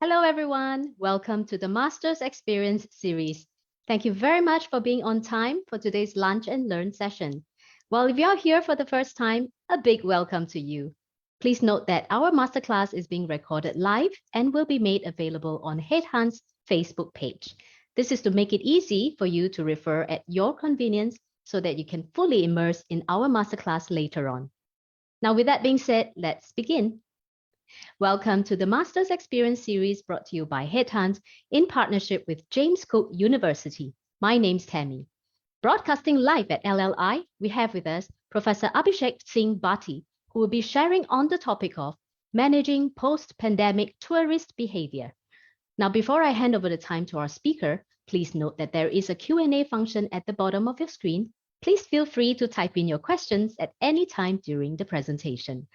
Hello, everyone. Welcome to the Master's Experience series. Thank you very much for being on time for today's Lunch and Learn session. Well, if you're here for the first time, a big welcome to you. Please note that our masterclass is being recorded live and will be made available on HeadHunt's Facebook page. This is to make it easy for you to refer at your convenience so that you can fully immerse in our masterclass later on. Now, with that being said, let's begin. Welcome to the Master's Experience series brought to you by HeadHunt in partnership with James Cook University. My name's Tammy. Broadcasting live at LLI, we have with us Professor Abhishek Singh Bhati, who will be sharing on the topic of Managing Post-Pandemic Tourist Behaviour. Now, before I hand over the time to our speaker, please note that there is a Q&A function at the bottom of your screen. Please feel free to type in your questions at any time during the presentation.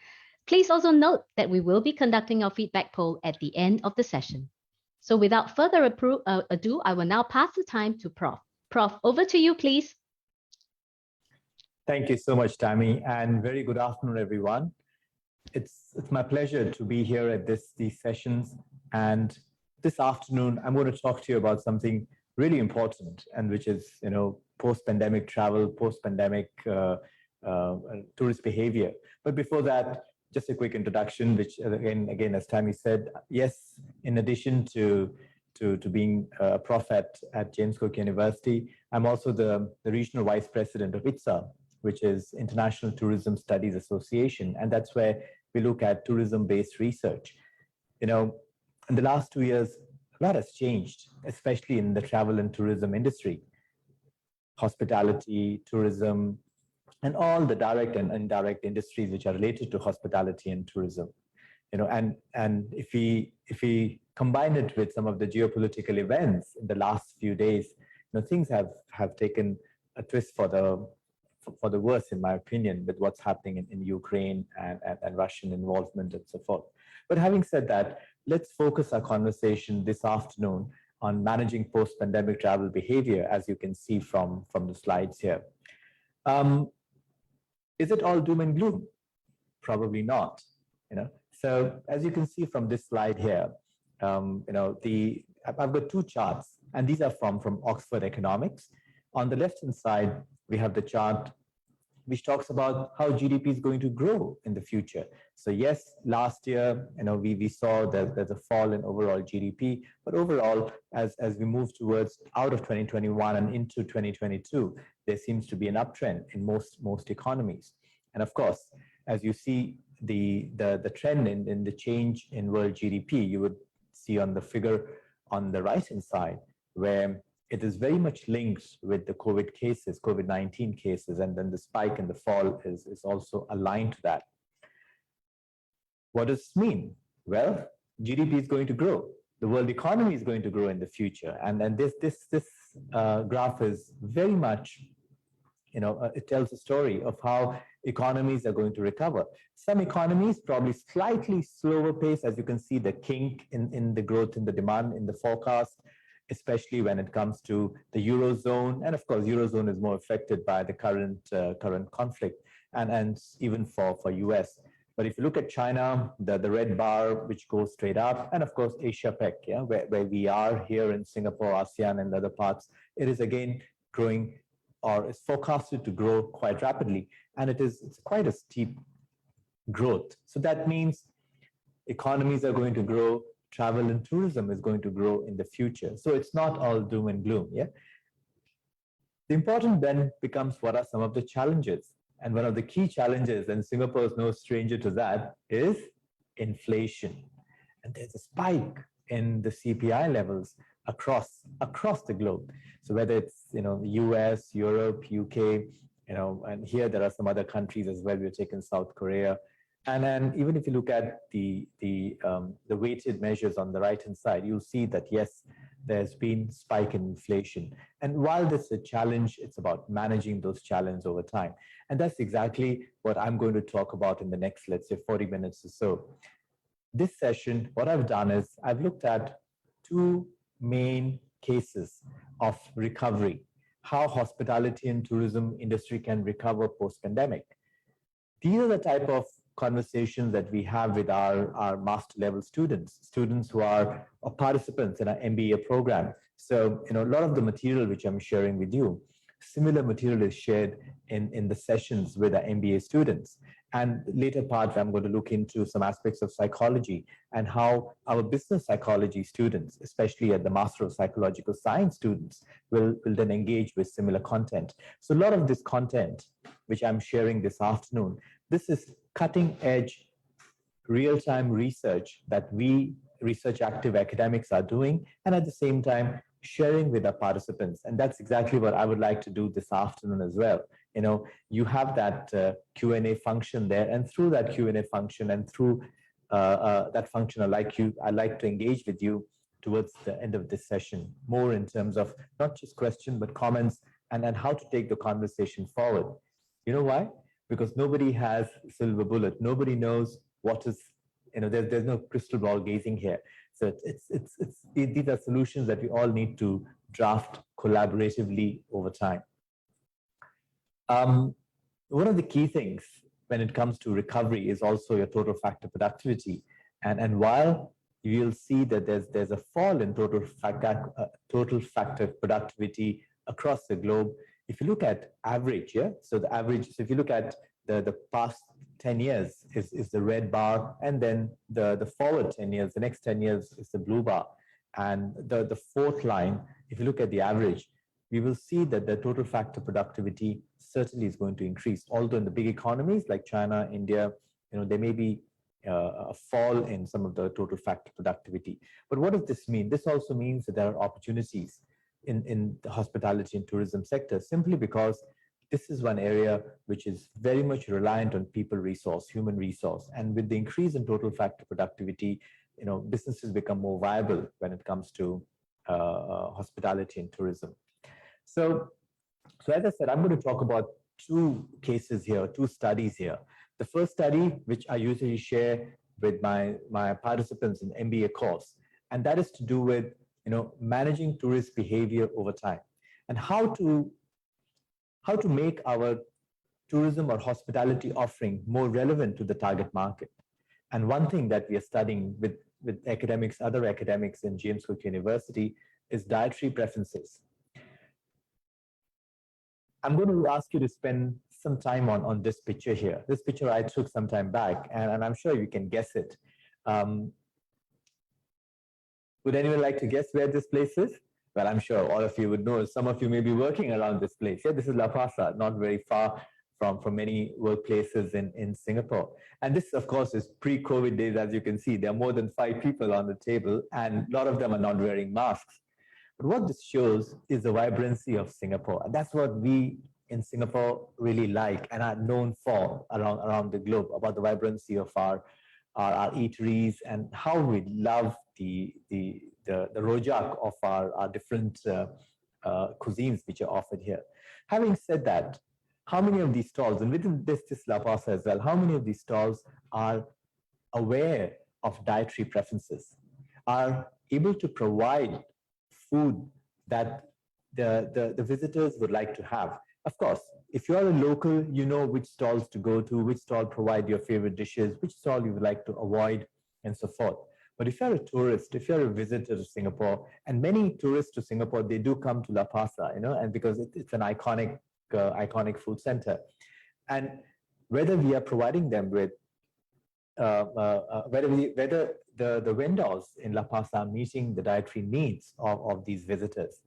Please also note that we will be conducting our feedback poll at the end of the session. So without further ado, I will now pass the time to Prof. Prof, over to you, please. Thank you so much, Tammy, and very good afternoon, everyone. It's my pleasure to be here at these sessions. And this afternoon, I'm going to talk to you about something really important, and which is, post-pandemic travel, post-pandemic tourist behavior. But before that, just a quick introduction, which again, as Tammy said, yes, in addition to being a prof at James Cook University, I'm also the regional vice president of ITSA, which is International Tourism Studies Association. And that's where we look at tourism-based research. In the last 2 years, a lot has changed, especially in the travel and tourism industry. Hospitality, tourism, and all the direct and indirect industries which are related to hospitality and tourism, and if we combine it with some of the geopolitical events in the last few days, things have taken a twist for the worse, in my opinion, with what's happening in Ukraine and Russian involvement and so forth. But having said that, let's focus our conversation this afternoon on managing post-pandemic travel behavior, as you can see from the slides here. Is it all doom and gloom? Probably not. So as you can see from this slide here, I've got two charts, and these are from Oxford Economics. On the left-hand side, we have the chart which talks about how GDP is going to grow in the future. So yes, last year, we saw that there's a fall in overall GDP, but overall, as we move towards out of 2021 and into 2022, there seems to be an uptrend in most economies. And of course, as you see the trend in the change in world GDP, you would see on the figure on the right-hand side, where it is very much linked with the COVID-19 cases, and then the spike and the fall is also aligned to that. What does this mean? Well, GDP is going to grow. The world economy is going to grow in the future. And then this graph is very much, it tells a story of how economies are going to recover. Some economies probably slightly slower pace, as you can see the kink in the growth in the demand in the forecast, especially when it comes to the Eurozone. And of course, Eurozone is more affected by the current conflict, and even for US. But if you look at China, the red bar, which goes straight up, and of course, Asia-Pac, where we are here in Singapore, ASEAN, and other parts, it is again growing, or is forecasted to grow quite rapidly. And it's quite a steep growth. So that means economies are going to grow, travel and tourism is going to grow in the future. So it's not all doom and gloom. The important then becomes, what are some of the challenges? And one of the key challenges, and Singapore is no stranger to that, is inflation. And there's a spike in the CPI levels across the globe. So whether it's US, Europe, UK, and here there are some other countries as well. We've taken South Korea. And then even if you look at the weighted measures on the right-hand side, you'll see that, yes, there's been spike in inflation. And while this is a challenge, it's about managing those challenges over time. And that's exactly what I'm going to talk about in the next, let's say, 40 minutes or so. This session, what I've done is I've looked at two main cases of recovery, how hospitality and tourism industry can recover post-pandemic. These are the type of conversations that we have with our master level students who are participants in our MBA program. So, a lot of the material which I'm sharing with you, similar material is shared in the sessions with our MBA students. And later part, I'm going to look into some aspects of psychology and how our business psychology students, especially at the Master of Psychological Science students, will then engage with similar content. So a lot of this content, which I'm sharing this afternoon, this is cutting edge, real-time research that we research active academics are doing, and at the same time, sharing with our participants. And that's exactly what I would like to do this afternoon as well. You have that Q&A function there, and through that Q&A function and through that function, I like to engage with you towards the end of this session, more in terms of not just questions, but comments and how to take the conversation forward. You know why? Because nobody has a silver bullet. Nobody knows what is, there's no crystal ball gazing here. So these are solutions that we all need to draft collaboratively over time. One of the key things when it comes to recovery is also your total factor productivity. And while you'll see that there's a fall in total factor productivity across the globe, if you look at average, so the average, so if you look at the past 10 years is the red bar, and then the forward 10 years, the next 10 years is the blue bar. And the fourth line, if you look at the average, we will see that the total factor productivity certainly is going to increase. Although in the big economies like China, India, there may be a fall in some of the total factor productivity. But what does this mean? This also means that there are opportunities in the hospitality and tourism sector, simply because this is one area which is very much reliant on people resource, human resource. And with the increase in total factor productivity, businesses become more viable when it comes to hospitality and tourism. So as I said, I'm going to talk about two cases here, two studies here. The first study, which I usually share with my participants in MBA course, and that is to do with managing tourist behavior over time, and how to make our tourism or hospitality offering more relevant to the target market. And one thing that we are studying with academics, other academics in James Cook University, is dietary preferences. I'm going to ask you to spend some time on this picture here. This picture I took some time back, and I'm sure you can guess it. Would anyone like to guess where this place is? Well, I'm sure all of you would know. Some of you may be working around this place. Yeah, this is La Paz, not very far from many workplaces in Singapore. And this, of course, is pre-COVID days. As you can see, there are more than 5 people on the table, and a lot of them are not wearing masks. But what this shows is the vibrancy of Singapore. And that's what we in Singapore really like and are known for around the globe, about the vibrancy of our eateries and how we love the rojak of our different cuisines which are offered here. Having said that, how many of these stalls, and within this La Paz as well, how many of these stalls are aware of dietary preferences, are able to provide food that the visitors would like to have? Of course, if you're a local, you know which stalls to go to, which stall provide your favorite dishes, which stall you would like to avoid, and so forth. But if you're a tourist, if you're a visitor to Singapore, and many tourists to Singapore, they do come to La Paz, and because it's an iconic food center. And whether we are providing them with, whether the vendors in La Paz are meeting the dietary needs of these visitors.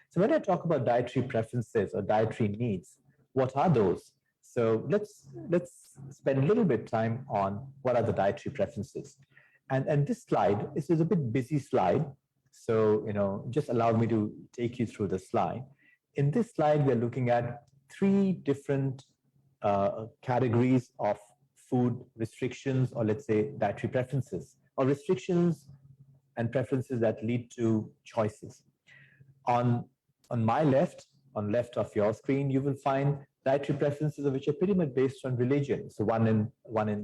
So when I talk about dietary preferences or dietary needs, what are those? So let's spend a little bit time on what are the dietary preferences. And this slide, this is a bit busy slide. So, just allow me to take you through the slide. In this slide, we're looking at 3 different categories of food restrictions, or let's say dietary preferences, or restrictions and preferences that lead to choices. On my left, on left of your screen, you will find dietary preferences which are pretty much based on religion. So one in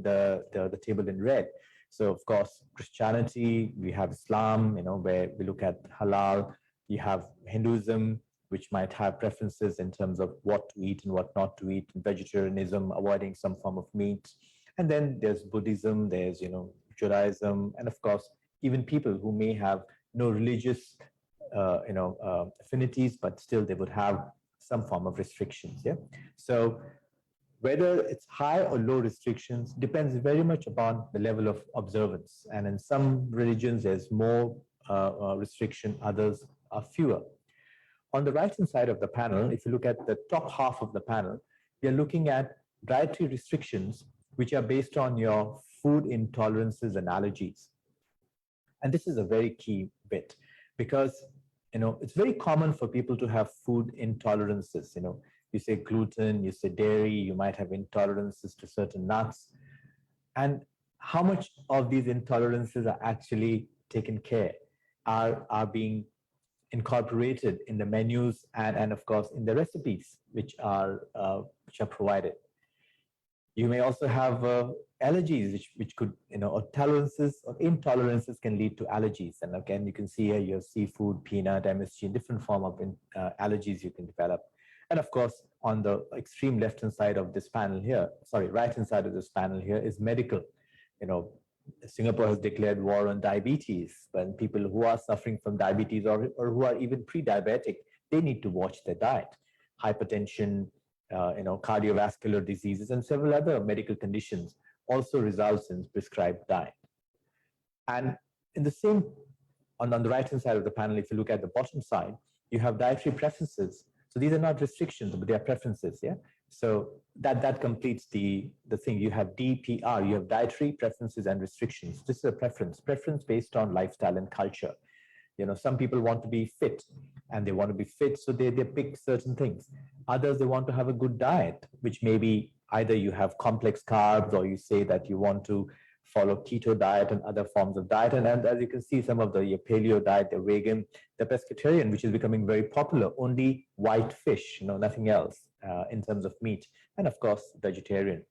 the table in red. So of course, Christianity, we have Islam, where we look at halal. You have Hinduism, which might have preferences in terms of what to eat and what not to eat. Vegetarianism, avoiding some form of meat. And then there's Buddhism, there's, Judaism, and of course, even people who may have no religious, affinities, but still they would have some form of restrictions. Yeah. So whether it's high or low restrictions depends very much upon the level of observance. And in some religions, there's more restriction, others are fewer. On the right-hand side of the panel, if you look at the top half of the panel, we are looking at dietary restrictions, which are based on your food intolerances and allergies. And this is a very key bit because, it's very common for people to have food intolerances. You say gluten, you say dairy, you might have intolerances to certain nuts. And how much of these intolerances are actually taken care, are being incorporated in the menus and of course in the recipes which are provided. You may also have allergies, which could, or tolerances or intolerances can lead to allergies. And again, you can see here you have seafood, peanut, MSG, different form of allergies you can develop. And of course, on the extreme left-hand side of this panel here, sorry, right-hand side of this panel here is medical. Singapore has declared war on diabetes. When people who are suffering from diabetes or who are even pre-diabetic, they need to watch their diet. Hypertension, cardiovascular diseases, and several other medical conditions also results in prescribed diet. And in the same, on the right-hand side of the panel, if you look at the bottom side, you have dietary preferences. So these are not restrictions, but they are preferences, yeah? So that completes the thing. You have DPR, you have dietary preferences and restrictions. This is a preference based on lifestyle and culture. Some people want to be fit and they want to be fit, so they pick certain things. Others, they want to have a good diet, which may be either you have complex carbs or you say that you want to follow keto diet and other forms of diet. And as you can see, some of the paleo diet, the vegan, the pescatarian, which is becoming very popular, only white fish, nothing else in terms of meat, and of course, vegetarian.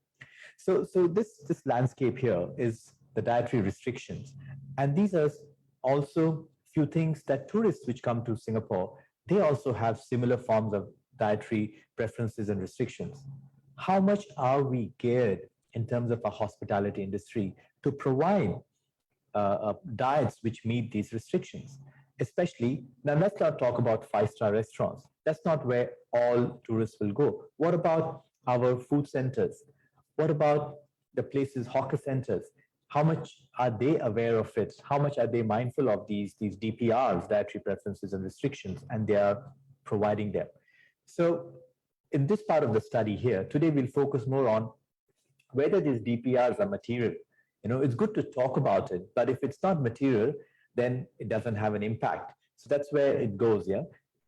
So this landscape here is the dietary restrictions. And these are also few things that tourists which come to Singapore, they also have similar forms of dietary preferences and restrictions. How much are we geared in terms of our hospitality industry to provide diets which meet these restrictions? Especially, now let's not talk about five-star restaurants. That's not where all tourists will go. What about our food centers? What about the places, hawker centers? How much are they aware of it? How much are they mindful of these DPRs, dietary preferences and restrictions, and they are providing them? So in this part of the study here, today we'll focus more on whether these DPRs are material. It's good to talk about it, but if it's not material, then it doesn't have an impact. So that's where it goes, yeah?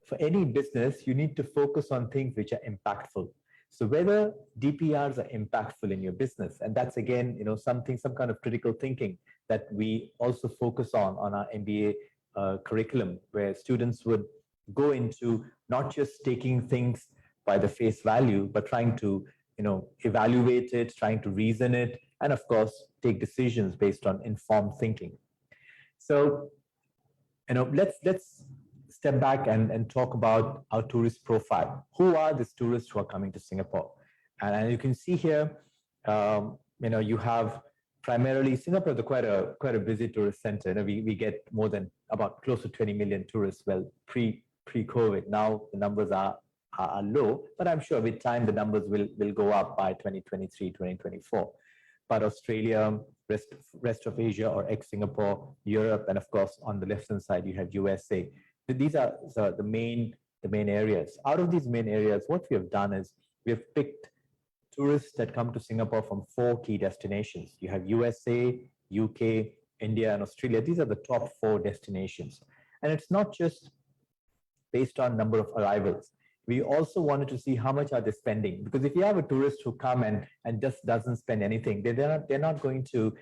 For any business, you need to focus on things which are impactful. So whether DPRs are impactful in your business, and that's again, some kind of critical thinking that we also focus on our MBA curriculum, where students would go into not just taking things by the face value, but trying to, evaluate it, trying to reason it, and of course, take decisions based on informed thinking. So, let's step back and talk about our tourist profile. Who are these tourists who are coming to Singapore? And you can see here, you have primarily Singapore is quite a busy tourist center. We get more than about close to 20 million tourists. Well, pre-COVID. Now the numbers are low, but I'm sure with time the numbers will go up by 2023, 2024. But Australia, rest of Asia or ex-Singapore, Europe, and of course on the left-hand side you have USA. These are the main areas. Out of these main areas, what we have done is we have picked tourists that come to Singapore from 4 key destinations. You have USA, UK, India, and Australia. These are the top 4 destinations. And it's not just based on number of arrivals. We also wanted to see how much are they spending, because if you have a tourist who come and just doesn't spend anything, they're not going to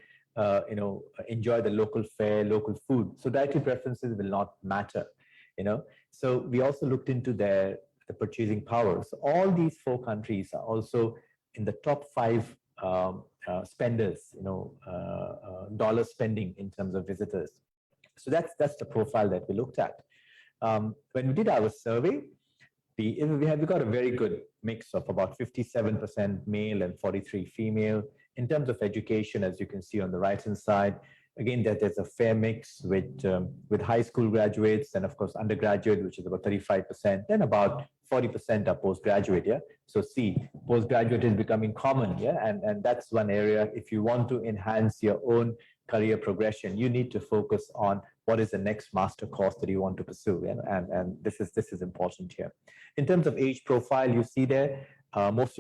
enjoy the local fare, local food. So dietary preferences will not matter. So we also looked into the purchasing power. So all these 4 countries are also in the top 5 spenders, dollar spending in terms of visitors. So that's the profile that we looked at. When we did our survey, we got a very good mix of about 57% male and 43% female. In terms of education, as you can see on the right-hand side, again, there's a fair mix with high school graduates and, of course, undergraduate, which is about 35%, then about 40% are postgraduate, yeah? So see, postgraduate is becoming common, yeah? And that's one area, if you want to enhance your own career progression, you need to focus on what is the next master course that you want to pursue, yeah? And this is important here. In terms of age profile, you see there, most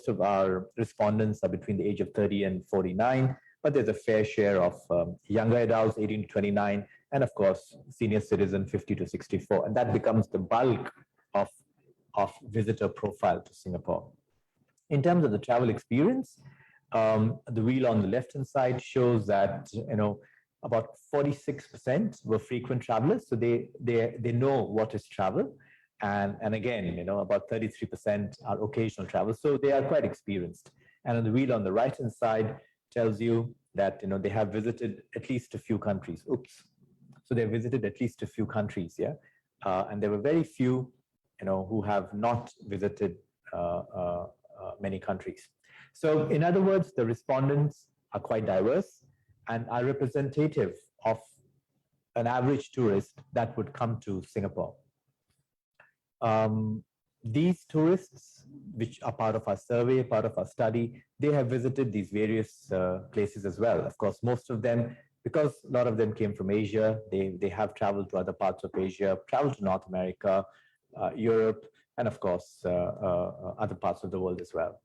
of our respondents are between the age of 30 and 49, but there's a fair share of younger adults, 18 to 29, and of course, senior citizen, 50 to 64. And that becomes the bulk of visitor profile to Singapore. In terms of the travel experience, the wheel on the left-hand side shows that, about 46% were frequent travelers. So they know what is travel. And again, about 33% are occasional travelers. So they are quite experienced. And on the wheel on the right-hand side tells you that, they have visited at least a few countries. Oops. So they visited at least a few countries, yeah? And there were very few, who have not visited many countries. So in other words, the respondents are quite diverse and are representative of an average tourist that would come to Singapore. These tourists, which are part of our survey, part of our study, they have visited these various places as well. Of course, most of them, because a lot of them came from Asia, they have traveled to other parts of Asia, traveled to North America, Europe, and of course, other parts of the world as well.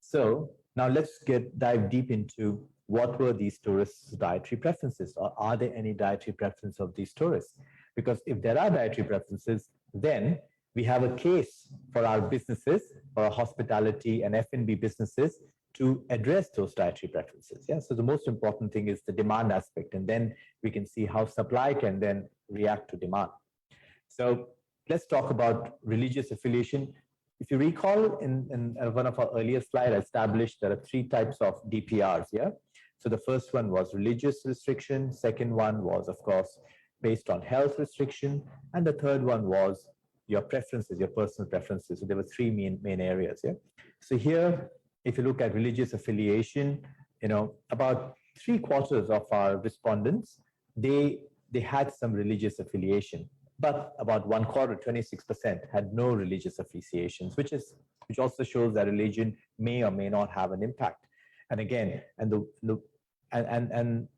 So now let's dive deep into what were these tourists' dietary preferences, or are there any dietary preferences of these tourists? Because if there are dietary preferences, then we have a case for our businesses, for our hospitality and F&B businesses, to address those dietary preferences. Yeah. So the most important thing is the demand aspect, and then we can see how supply can then react to demand. So let's talk about religious affiliation. If you recall, in one of our earlier slides, I established there are 3 types of DPRs. Yeah. So the first one was religious restriction. Second one was, of course, based on health restriction, and the third one was your preferences, your personal preferences. So there were 3 main areas. Yeah. So here, if you look at religious affiliation, about 3/4 of our respondents, they had some religious affiliation, but about 1/4, 26%, had no religious affiliations, which also shows that religion may or may not have an impact. And again, and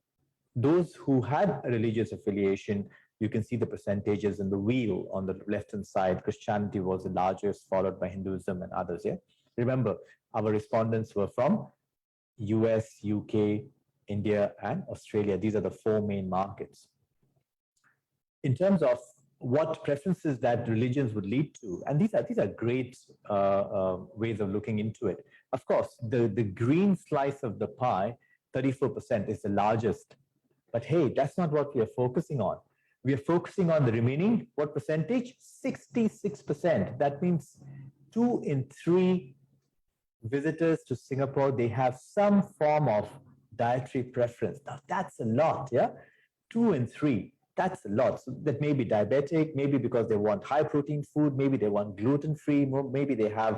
those who had a religious affiliation, you can see the percentages in the wheel on the left-hand side. Christianity was the largest, followed by Hinduism and others. Yeah. Remember, our respondents were from US, UK, India, and Australia. These are the 4 main markets. In terms of what preferences that religions would lead to, and these are great ways of looking into it. Of course, the green slice of the pie, 34%, is the largest. But hey, that's not what we are focusing on. We are focusing on the remaining, what percentage? 66%. That means 2 in 3 visitors to Singapore, they have some form of dietary preference. Now, that's a lot, yeah? 2 in 3, that's a lot. So that may be diabetic, maybe because they want high protein food, maybe they want gluten-free, maybe they have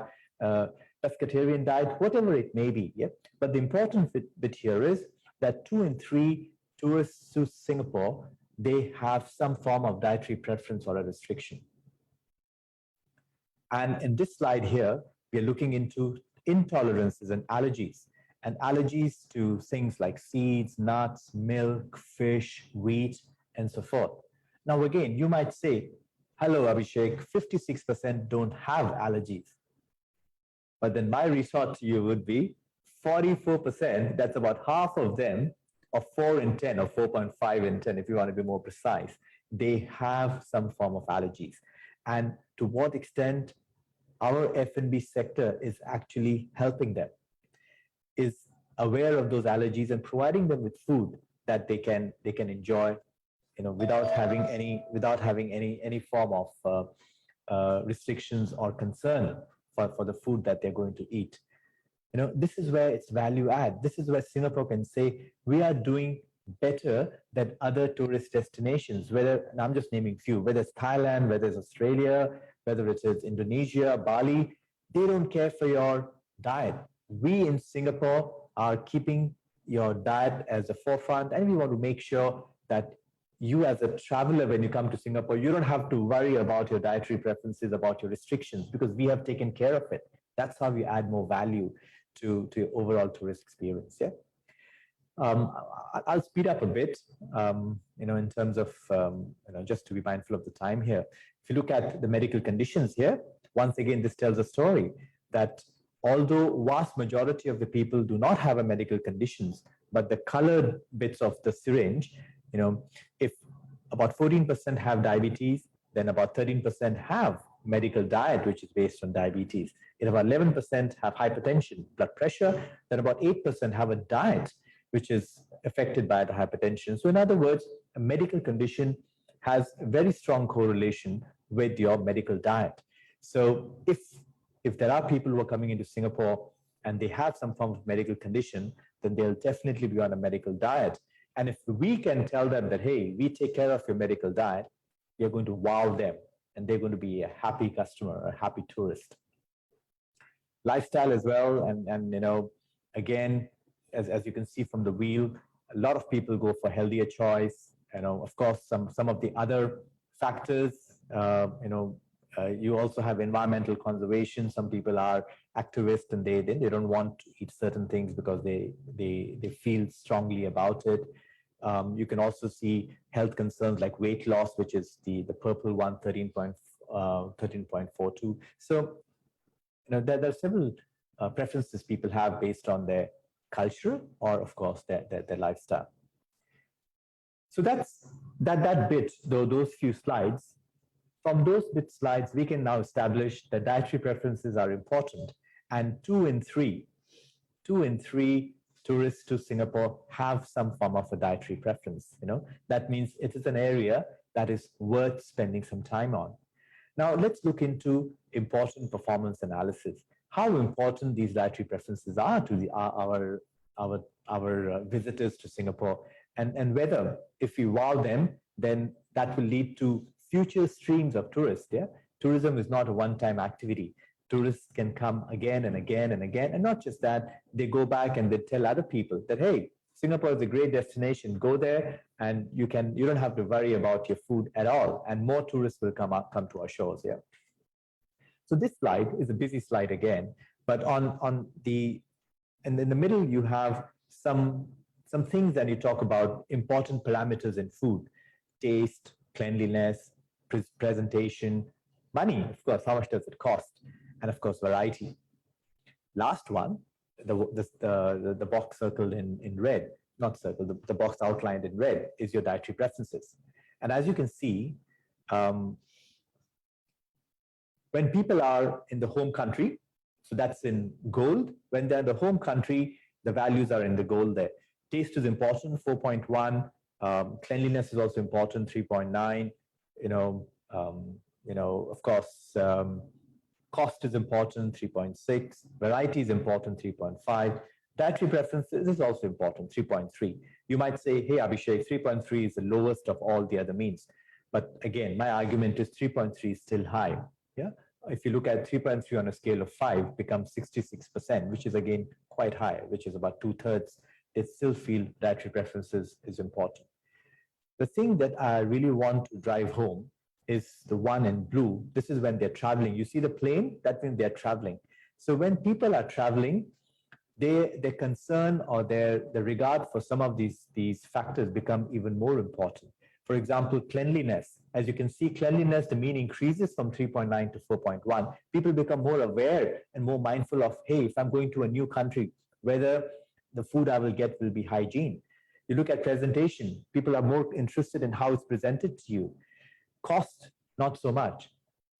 pescatarian diet, whatever it may be, yeah? But the important bit here is that 2 in 3 tourists to Singapore, they have some form of dietary preference or a restriction. And in this slide here, we are looking into intolerances and allergies. And allergies to things like seeds, nuts, milk, fish, wheat, and so forth. Now, again, you might say, hello, Abhishek, 56% don't have allergies. But then my resort to you would be 44%, that's about half of them, or 4 in 10, or 4.5 in 10, if you want to be more precise, they have some form of allergies. And to what extent our F&B sector is actually helping them, is aware of those allergies and providing them with food that they can enjoy, without having any form of restrictions or concern for the food that they're going to eat. This is where it's value add. This is where Singapore can say we are doing better than other tourist destinations, and I'm just naming few, whether it's Thailand, whether it's Australia, whether it is Indonesia, Bali. They don't care for your diet. we in Singapore are keeping your diet as a forefront, and we want to make sure that you as a traveler, when you come to Singapore, you don't have to worry about your dietary preferences, about your restrictions, because we have taken care of it. That's how we add more value to your overall tourist experience. Yeah. I'll speed up a bit, in terms of, just to be mindful of the time here. If you look at the medical conditions here, once again, this tells a story that although vast majority of the people do not have a medical conditions, but the colored bits of the syringe, if about 14% have diabetes, then about 13% have medical diet, which is based on diabetes. If about 11% have hypertension, blood pressure, then about 8% have a diet which is affected by the hypertension. So in other words, a medical condition has a very strong correlation with your medical diet. So if there are people who are coming into Singapore and they have some form of medical condition, then they'll definitely be on a medical diet. And if we can tell them that, hey, we take care of your medical diet, we are going to wow them and they're going to be a happy customer, a happy tourist. Lifestyle as well. And again, as you can see from the wheel, a lot of people go for healthier choice. Of course, some of the other factors, you also have environmental conservation. Some people are activists and they don't want to eat certain things because they feel strongly about it. You can also see health concerns like weight loss, which is the purple one, 13.42. So there are several preferences people have based on their culture or, of course, their lifestyle. So that's that bit, though, those few slides. From those bit slides, we can now establish that dietary preferences are important. And two in three tourists to Singapore have some form of a dietary preference. That means it is an area that is worth spending some time on. Now, let's look into important performance analysis. How important these dietary preferences are to our visitors to Singapore, and whether if we wow them, then that will lead to future streams of tourists. Yeah, tourism is not a one-time activity. Tourists can come again and again and again, and not just that, they go back and they tell other people that, hey, Singapore is a great destination. Go there, and you don't have to worry about your food at all, and more tourists will come to our shores. Yeah. So this slide is a busy slide again, but in the middle you have some things that you talk about, important parameters in food: taste, cleanliness, presentation, money, of course, how much does it cost, and of course variety. Last one, the box circled in red, not circled, the box outlined in red is your dietary preferences. And as you can see, when people are in the home country, so that's in gold, when they're in the home country, the values are in the gold there. Taste is important, 4.1. Cleanliness is also important, 3.9. Of course, cost is important, 3.6. Variety is important, 3.5. Dietary preferences is also important, 3.3. You might say, hey, Abhishek, 3.3 is the lowest of all the other means. But again, my argument is 3.3 is still high. Yeah. If you look at 3.3 on a scale of 5, becomes 66%, which is again quite high, which is about 2/3. They still feel dietary preferences is important. The thing that I really want to drive home is the one in blue. This is when they're traveling. You see the plane? That means they're traveling. So when people are traveling, their concern or their regard for some of these factors become even more important. For example, cleanliness. As you can see, cleanliness, the mean increases from 3.9 to 4.1. People become more aware and more mindful of, hey, if I'm going to a new country, whether the food I will get will be hygiene. You look at presentation. People are more interested in how it's presented to you. Cost, not so much.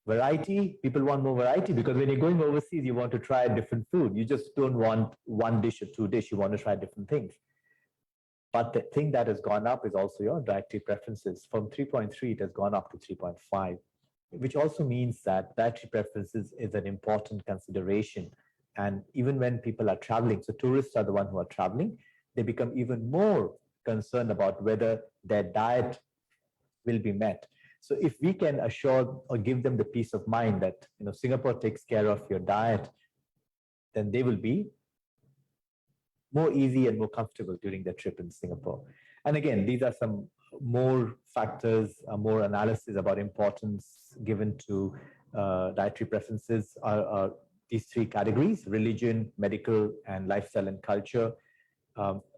Variety, people want more variety because when you're going overseas, you want to try different food. You just don't want one dish or two dishes. You want to try different things. But the thing that has gone up is also your dietary preferences. From 3.3, it has gone up to 3.5, which also means that dietary preferences is an important consideration. And even when people are traveling, so tourists are the ones who are traveling, they become even more concerned about whether their diet will be met. So if we can assure or give them the peace of mind that Singapore takes care of your diet, then they will be more easy and more comfortable during their trip in Singapore. And again, these are some more factors, more analysis about importance given to dietary preferences are these three categories: religion, medical, and lifestyle and culture.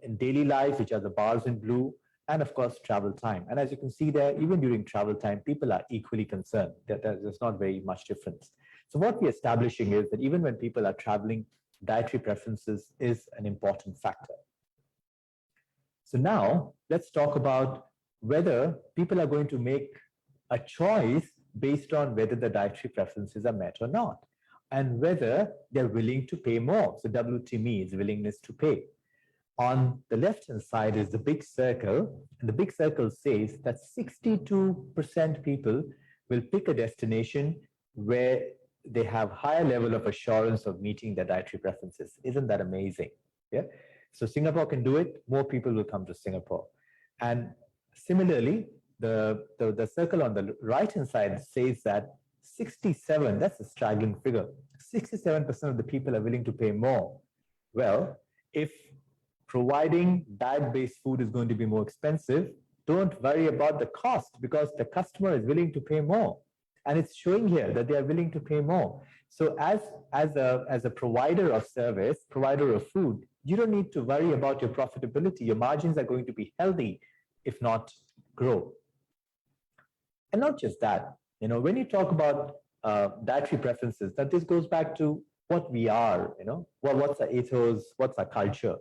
In daily life, which are the bars in blue, and of course, travel time. And as you can see there, even during travel time, people are equally concerned. There's not very much difference. So what we're establishing is that even when people are traveling, dietary preferences is an important factor. So now let's talk about whether people are going to make a choice based on whether the dietary preferences are met or not, and whether they're willing to pay more. So WT means willingness to pay. On the left-hand side is the big circle, and the big circle says that 62% people will pick a destination where they have higher level of assurance of meeting their dietary preferences. Isn't that amazing? Yeah. So Singapore can do it. More people will come to Singapore. And similarly, the circle on the right-hand side says that 67, that's a straggling figure, 67% of the people are willing to pay more. Well, if providing diet-based food is going to be more expensive, don't worry about the cost, because the customer is willing to pay more. And it's showing here that they are willing to pay more. So as a provider of service, provider of food, you don't need to worry about your profitability. Your margins are going to be healthy, if not grow. And not just that, when you talk about dietary preferences, that this goes back to what we are, what's our ethos, what's our culture.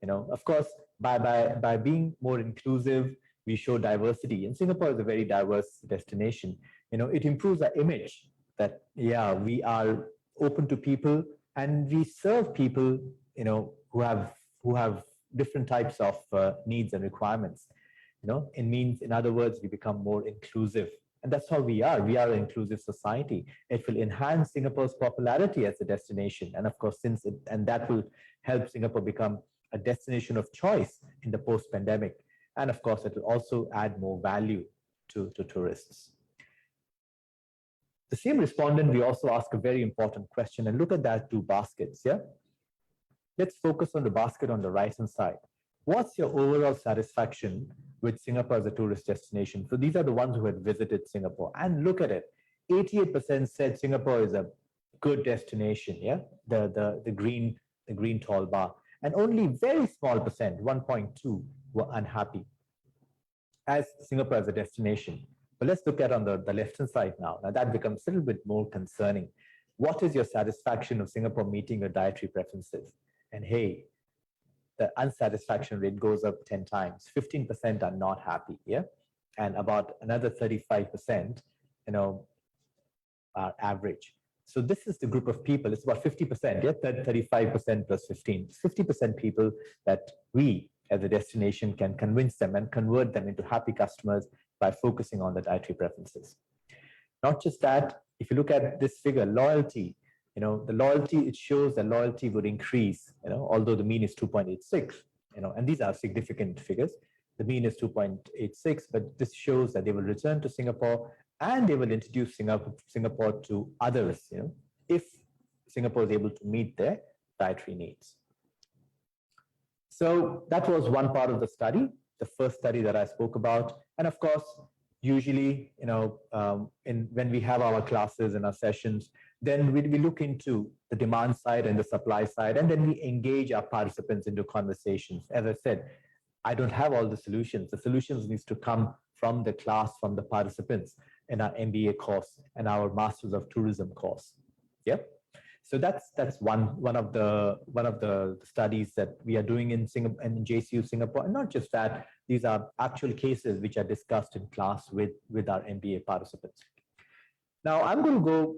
Of course, by being more inclusive, we show diversity. And Singapore is a very diverse destination. It improves our image that, yeah, we are open to people and we serve people, who have different types of needs and requirements. It means, in other words, we become more inclusive. And that's how we are. We are an inclusive society. It will enhance Singapore's popularity as a destination. And of course, and that will help Singapore become a destination of choice in the post-pandemic. And of course, it will also add more value to tourists. The same respondent, we also ask a very important question, and look at that two baskets, yeah? Let's focus on the basket on the right-hand side. What's your overall satisfaction with Singapore as a tourist destination? So these are the ones who had visited Singapore, and look at it. 88% said Singapore is a good destination, yeah? The green tall bar. And only very small percent, 1.2, were unhappy as Singapore as a destination. But let's look at on the left-hand side now. Now that becomes a little bit more concerning. What is your satisfaction of Singapore meeting your dietary preferences? And hey, the unsatisfaction rate goes up 10 times. 15% are not happy, yeah? And about another 35%, are average. So this is the group of people, it's about 50%, yeah, 35% plus 15. 50% people that we as a destination can convince them and convert them into happy customers by focusing on the dietary preferences. Not just that, if you look at this figure, loyalty, the loyalty, it shows that loyalty would increase, although the mean is 2.86, and these are significant figures. The mean is 2.86, but this shows that they will return to Singapore and they will introduce Singapore to others, if Singapore is able to meet their dietary needs. So that was one part of the study, the first study that I spoke about. And of course, usually, when we have our classes and our sessions, then we look into the demand side and the supply side, and then we engage our participants into conversations. As I said, I don't have all the solutions. The solutions needs to come from the class, from the participants in our MBA course and our Masters of Tourism course. Yep. So that's one of the studies that we are doing in Singapore and in Jcu Singapore. And not just that, these are actual cases which are discussed in class with our MBA participants. Now I'm going to go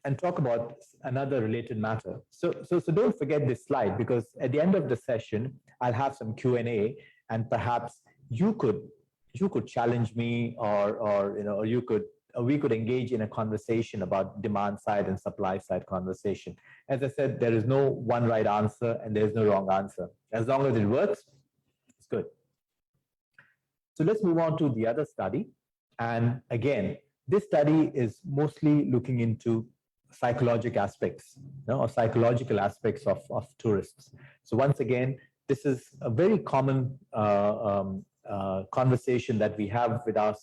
and talk about another related matter. So don't forget this slide, because at the end of the session, I'll have some Q&A, and perhaps you could challenge me, or we could engage in a conversation about demand side and supply side conversation. As I said, there is no one right answer and there is no wrong answer. As long as it works, it's good. So let's move on to the other study. And again, this study is mostly looking into psychological aspects, or psychological aspects of tourists. So once again, this is a very common conversation that we have with our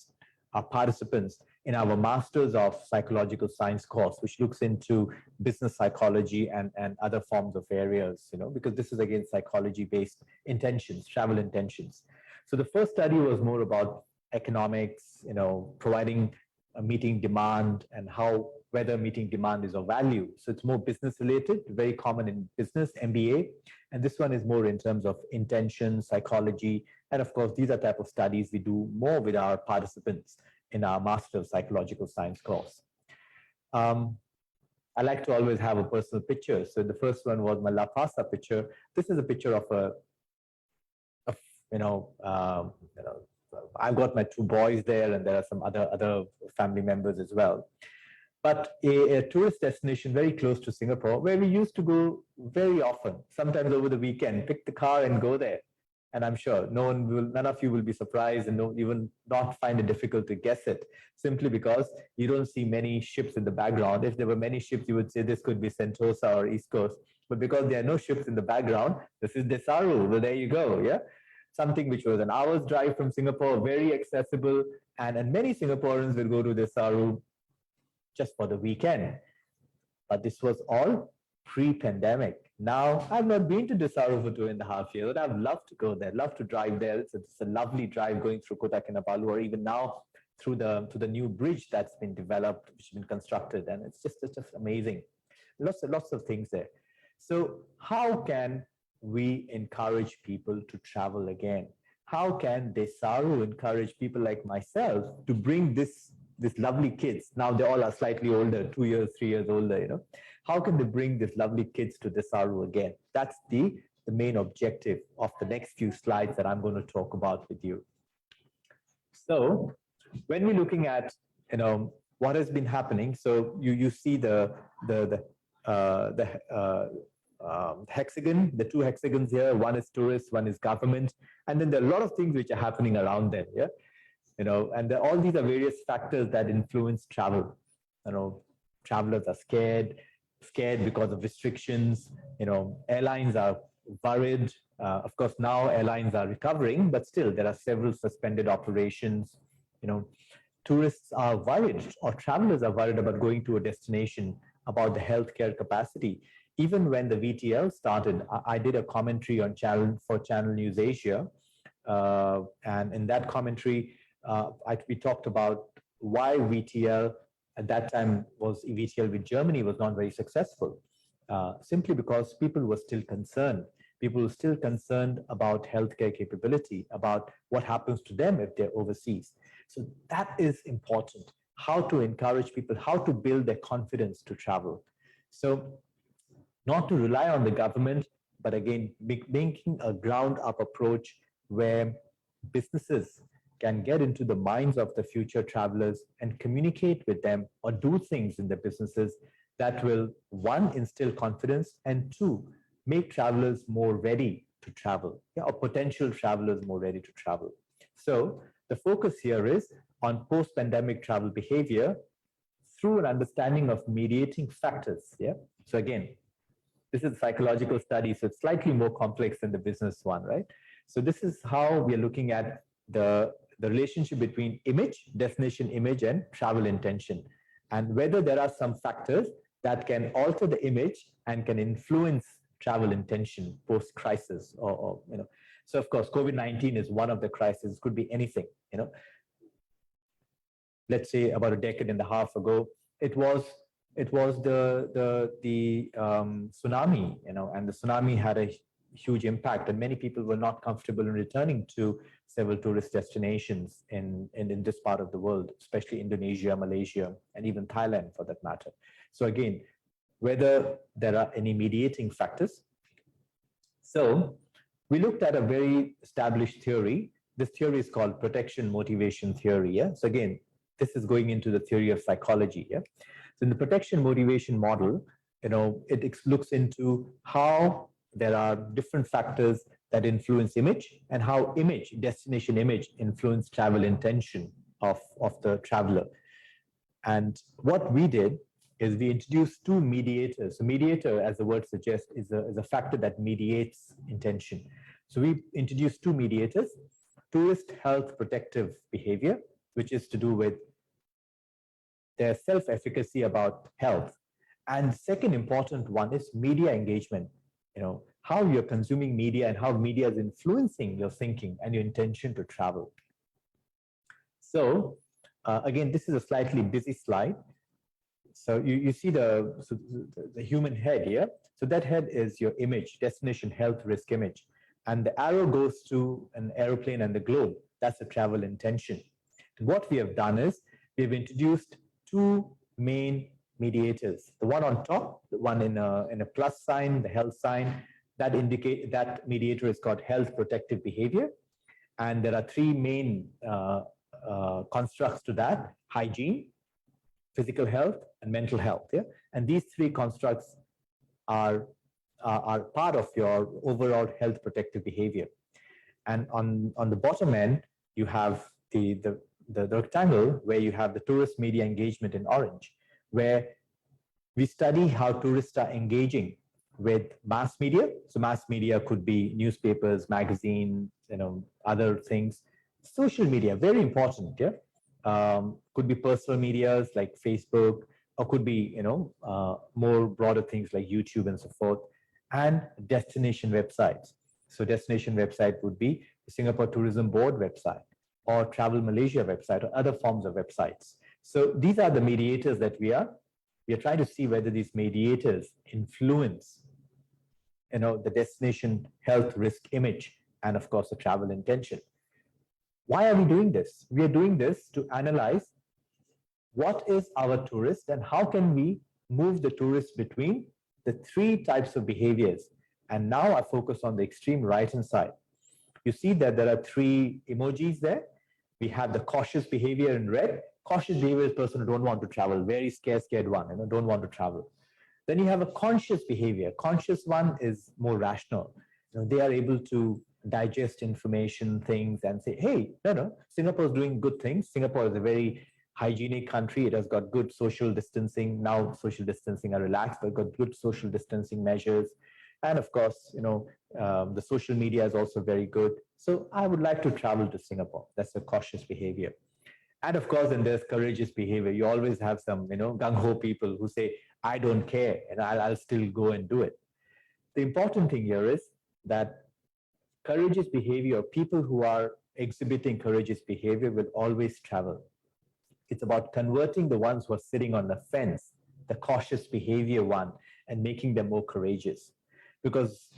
participants in our Masters of Psychological Science course, which looks into business psychology and other forms of areas, because this is again psychology-based intentions, travel intentions. So the first study was more about economics, providing meeting demand and how whether meeting demand is of value. So it's more business related, very common in business, MBA. And this one is more in terms of intention, psychology. And of course, these are type of studies we do more with our participants in our Master of Psychological Science course. I like to always have a personal picture. So the first one was my La Pasa picture. This is a picture of I've got my two boys there, and there are some other family members as well. But a tourist destination very close to Singapore, where we used to go very often, sometimes over the weekend, pick the car and go there. And I'm sure none of you will be surprised, and you will not find it difficult to guess it, simply because you don't see many ships in the background. If there were many ships, you would say this could be Sentosa or East Coast. But because there are no ships in the background, this is Desaru. Well, there you go, yeah? Something which was an hour's drive from Singapore, very accessible, and many Singaporeans will go to Desaru just for the weekend. But this was all pre-pandemic. Now, I've not been to Desaru for 2.5 years, but I've loved to go there, love to drive there. It's a lovely drive going through Kota Kinabalu, or even now through the new bridge that's been developed, which has been constructed, and it's just amazing. Lots of things there. So how can we encourage people to travel again? How can Desaru encourage people like myself to bring this lovely kids? Now they all are slightly older, 2 years, 3 years older, How can they bring these lovely kids to Desaru again? That's the main objective of the next few slides that I'm going to talk about with you. So when we're looking at, what has been happening, so you see the hexagon, the two hexagons here, one is tourist, one is government, and then there are a lot of things which are happening around them, yeah? And all these are various factors that influence travel. Travelers are scared because of restrictions. Airlines are worried. Of course, now airlines are recovering, but still there are several suspended operations. Tourists are worried, or travelers are worried about going to a destination, about the healthcare capacity. Even when the VTL started, I did a commentary on Channel News Asia, and in that commentary, we talked about why VTL at that time VTL with Germany was not very successful, simply because people were still concerned. People were still concerned about healthcare capability, about what happens to them if they're overseas. So that is important, how to encourage people, how to build their confidence to travel. So not to rely on the government, but again, making a ground-up approach where businesses can get into the minds of the future travelers and communicate with them or do things in their businesses that will, one, instill confidence, and two, make travelers more ready to travel, or potential travelers more ready to travel. So the focus here is on post-pandemic travel behavior through an understanding of mediating factors. Yeah. So again, this is a psychological study, so it's slightly more complex than the business one, right? So this is how we are looking at the relationship between destination image, and travel intention, and whether there are some factors that can alter the image and can influence travel intention post-crisis, or. So of course, COVID-19 is one of the crises. Could be anything. Let's say about a decade and a half ago, it was the tsunami, and the tsunami had a huge impact, and many people were not comfortable in returning to several tourist destinations in this part of the world, especially Indonesia, Malaysia, and even Thailand for that matter. So again, whether there are any mediating factors. So we looked at a very established theory. This theory is called protection motivation theory. Yeah. So again, this is going into the theory of psychology. Yeah. So in the protection motivation model, it looks into how there are different factors that influence image, and how destination image, influence travel intention of the traveler. And what we did is we introduced two mediators. So mediator, as the word suggests, is a factor that mediates intention. So we introduced two mediators: tourist health protective behavior, which is to do with their self-efficacy about health. And second important one is media engagement, how you're consuming media and how media is influencing your thinking and your intention to travel. So again, this is a slightly busy slide. So you see the human head here. So that head is your image, destination health risk image. And the arrow goes to an aeroplane and the globe. That's the travel intention. And what we have done is we've introduced two main mediators. The one on top, the one in a plus sign, the health sign, that mediator is called health protective behavior. And there are three main constructs to that: hygiene, physical health, and mental health. Yeah? And these three constructs are part of your overall health protective behavior. And on the bottom end, you have the rectangle where you have the tourist media engagement in orange, where we study how tourists are engaging with mass media. So mass media could be newspapers, magazines, other things. Social media, very important. Yeah, could be personal medias like Facebook, or could be more broader things like YouTube and so forth, and destination websites. So destination website would be the Singapore Tourism Board website or Travel Malaysia website or other forms of websites. So these are the mediators that we are trying to see whether these mediators influence the destination health risk image and of course the travel intention. Why are we doing this? We are doing this to analyze what is our tourist and how can we move the tourist between the three types of behaviors. And now I focus on the extreme right-hand side. You see that there are three emojis there. We have the cautious behavior in red. Cautious behavior is person who don't want to travel, very scared one, don't want to travel. Then you have a conscious behavior. Conscious one is more rational. They are able to digest information, things, and say, hey, no, Singapore is doing good things. Singapore is a very hygienic country. It has got good social distancing. Now social distancing are relaxed, but got good social distancing measures. And of course, the social media is also very good. So I would like to travel to Singapore. That's a cautious behavior. And of course, then there's courageous behavior. You always have some, gung-ho people who say, I don't care, and I'll still go and do it. The important thing here is that courageous behavior, people who are exhibiting courageous behavior will always travel. It's about converting the ones who are sitting on the fence, the cautious behavior one, and making them more courageous. Because,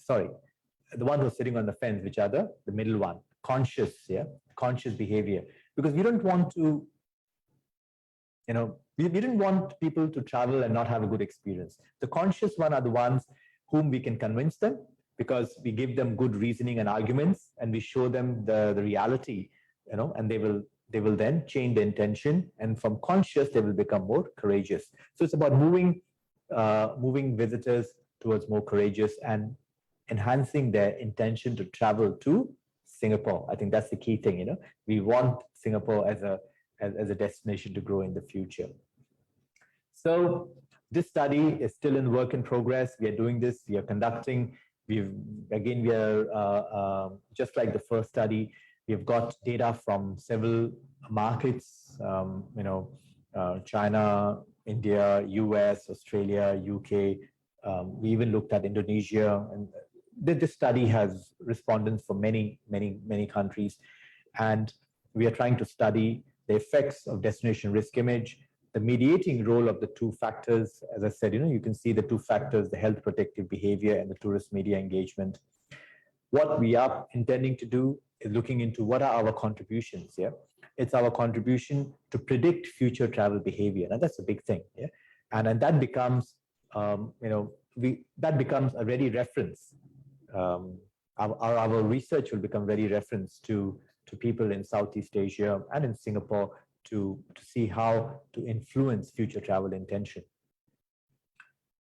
the ones who are sitting on the fence, which are the middle one, conscious behavior. Because we don't want to, we didn't want people to travel and not have a good experience. The conscious one are the ones whom we can convince them because we give them good reasoning and arguments and we show them the reality, and they will then change the intention, and from conscious they will become more courageous. So it's about moving visitors towards more courageous and enhancing their intention to travel to Singapore. I think that's the key thing. We want Singapore as a destination to grow in the future. So this study is still in work in progress. We are doing this. We are conducting. We are just like the first study. We've got data from several markets. China, India, US, Australia, UK. We even looked at Indonesia, and this study has respondents from many countries, and we are trying to study the effects of destination risk image, the mediating role of the two factors. As I said, you can see the two factors, the health protective behavior and the tourist media engagement. What we are intending to do is looking into what are our contributions. Yeah, it's our contribution to predict future travel behavior, and that's a big thing. Yeah, and that becomes that becomes a ready reference. Our research will become ready reference to people in Southeast Asia and in Singapore to see how to influence future travel intention.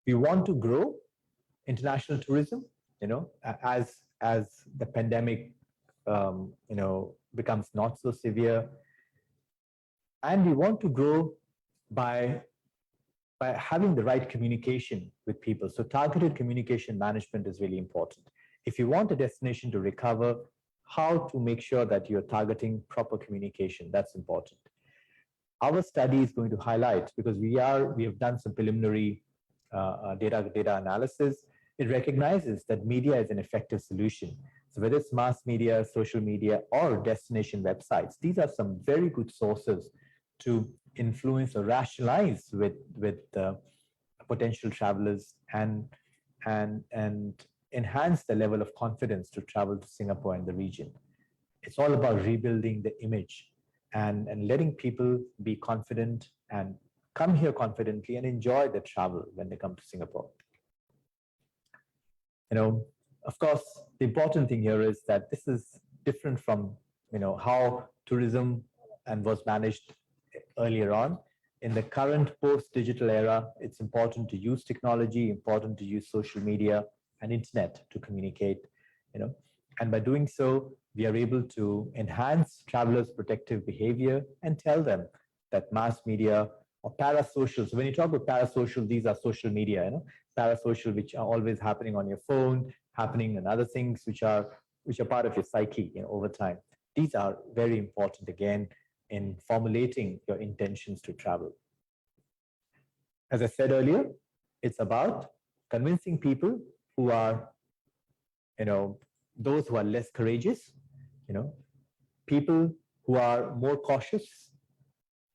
We want to grow international tourism, as the pandemic, becomes not so severe, and we want to grow by having the right communication with people. So targeted communication management is really important. if you want a destination to recover, how to make sure that you're targeting proper communication. That's important. Our study is going to highlight, because we have done some preliminary data analysis. It recognizes that media is an effective solution. So whether it's mass media, social media, or destination websites, these are some very good sources to influence or rationalize with potential travelers and enhance the level of confidence to travel to Singapore and the region. It's all about rebuilding the image and letting people be confident and come here confidently and enjoy the travel when they come to Singapore. Of course, the important thing here is that this is different from how tourism and was managed earlier on. In the current post-digital era, it's important to use technology, important to use social media and internet to communicate, and by doing so, we are able to enhance travelers' protective behavior and tell them that mass media or parasocial. So when you talk about parasocial, these are social media, parasocial, which are always happening on your phone, happening and other things which are part of your psyche over time. These are very important again in formulating your intentions to travel. As I said earlier, it's about convincing people who are, those who are less courageous, people who are more cautious,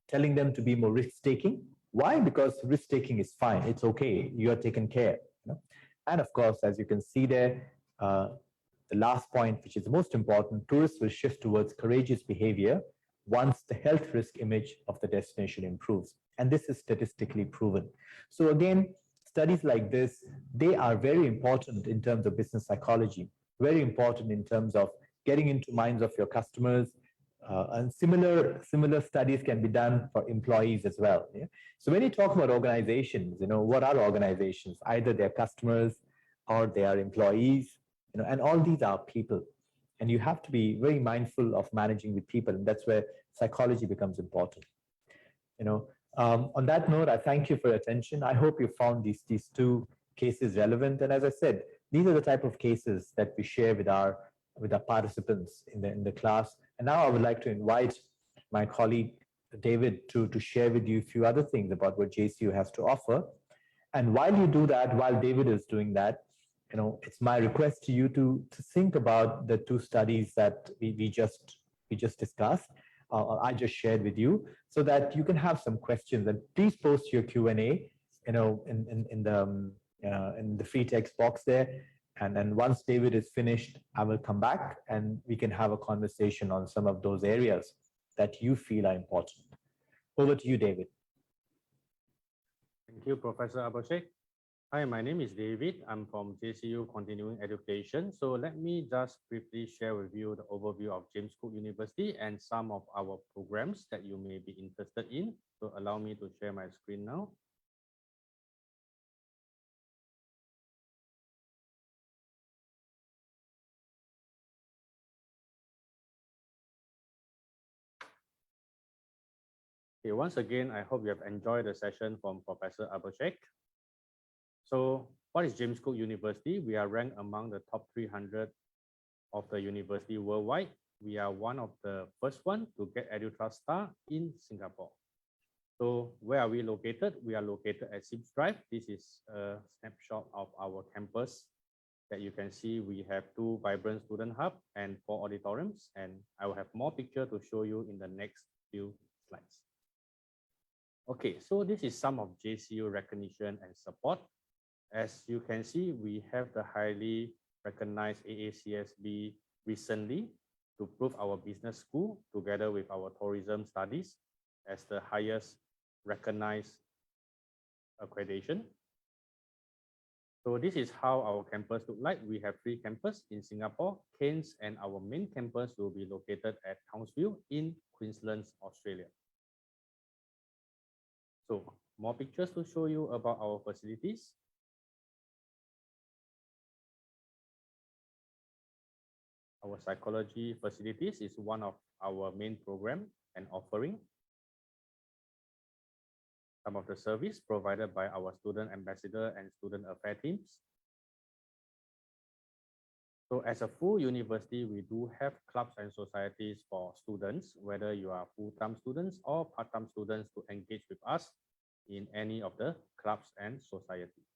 telling them to be more risk-taking. Why? Because risk-taking is fine. It's okay. You are taken care. And of course, as you can see there, the last point, which is the most important, tourists will shift towards courageous behavior once the health risk image of the destination improves. And this is statistically proven. So again, studies like this, they are very important in terms of business psychology, very important in terms of getting into minds of your customers, and similar studies can be done for employees as well. Yeah? So when you talk about organizations, what are organizations? Either they're customers or they are employees, and all these are people. And you have to be very mindful of managing with people, and that's where psychology becomes important. On that note, I thank you for your attention. I hope you found these two cases relevant. And as I said, these are the type of cases that we share with our participants in the class. And now I would like to invite my colleague David to share with you a few other things about what JCU has to offer. And while you do that, while David is doing that, it's my request to you to think about the two studies that we just discussed, I just shared with you, so that you can have some questions. And please post your Q&A, in the free text box there. And then once David is finished, I will come back and we can have a conversation on some of those areas that you feel are important. Over to you, David. Thank you, Professor Abhishek. Hi, my name is David. I'm from JCU Continuing Education. So let me just briefly share with you the overview of James Cook University and some of our programs that you may be interested in. So allow me to share my screen now. Okay, once again, I hope you have enjoyed the session from Professor Abhishek. So what is James Cook University? We are ranked among the top 300 of the university worldwide. We are one of the first one to get EduTrust Star in Singapore. So where are we located? We are located at Sims Drive. This is a snapshot of our campus that you can see. We have 2 vibrant student hub and 4 auditoriums, and I will have more picture to show you in the next few slides. Okay, so this is some of JCU recognition and support. As you can see, we have the highly recognized AACSB recently to prove our business school together with our tourism studies as the highest recognized accreditation. So this is how our campus look like. We have 3 campuses in Singapore, Cairns, and our main campus will be located at Townsville in Queensland, Australia. So more pictures to show you about our facilities. Our psychology facilities is one of our main program and offering. Some of the service provided by our student ambassador and student affair teams. So as a full university, we do have clubs and societies for students, whether you are full-time students or part-time students, to engage with us in any of the clubs and societies.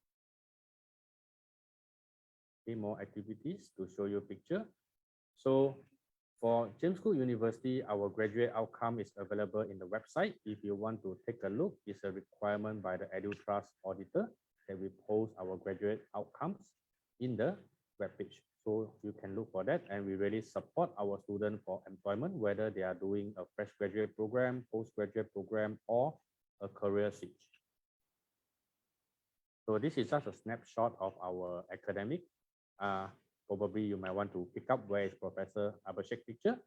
Okay, more activities to show you a picture. So for James Cook University, our graduate outcome is available in the website. If you want to take a look, it's a requirement by the EduTrust auditor that we post our graduate outcomes in the webpage. So you can look for that, and we really support our students for employment, whether they are doing a fresh graduate program, postgraduate program, or a career switch. So this is just a snapshot of our academic. Probably you might want to pick up where is Professor Abhishek picture.